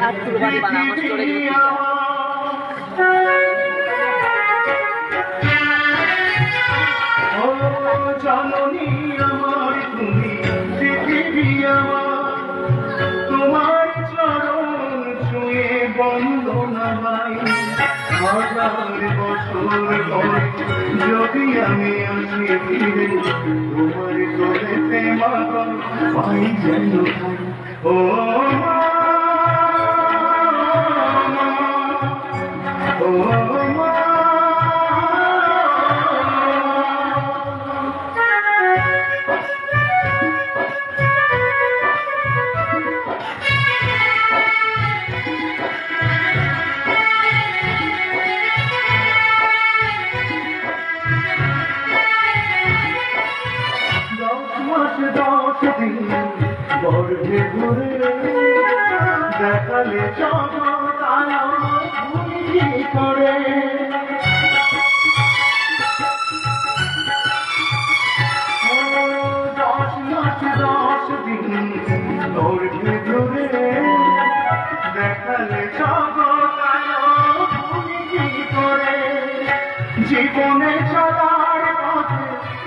আর তুলো বাড়ি বানা আমার চলে গেল। জননী আমার তুমি পৃথিবী আমার, তোমার চরণ ছুঁয়ে বন্দনা গাই। হাজার বছর পরে যদি আমি আসি ফিরে, তোমার কোলেতে মা পাই যেন ও মা, ও মা। দশ দিন গর্ভে ঘুরে দেখালে জগৎ আলো ভুলি করে। 10 মাস 10 দিন গর্ভে ঘুরে দেখালে জগৎ আলো ভুলি করে। জীবনে চলার পথে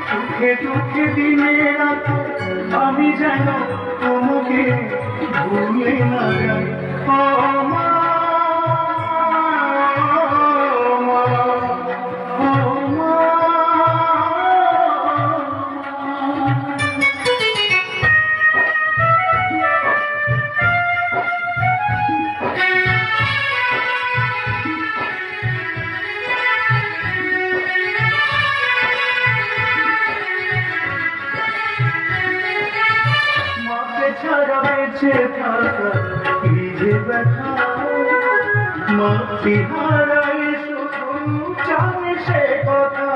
সুখে দুঃখে দিনে রাতে আমি যেন তোমাকে ভুলে না যাই। ও মা, ও মা, ও মা। ছাড়া বেঁচে থাকা কি যে ব্যথা, মাটি হারাই শুধু জানে সে কথা।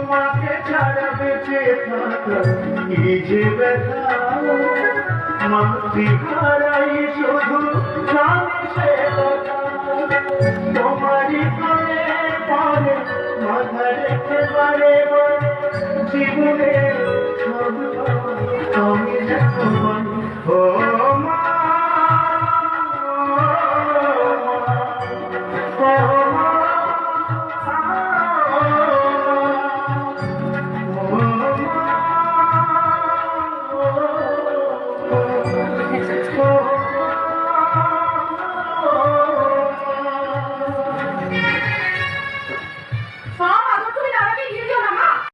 মাকে ছাড়া বেঁচে থাকা কি যে ব্যথা, মাটি হারাই শুধু জানে সে কথা। তোমারই ঘরে পরে মাথা রেখে বারে বারে জীবনে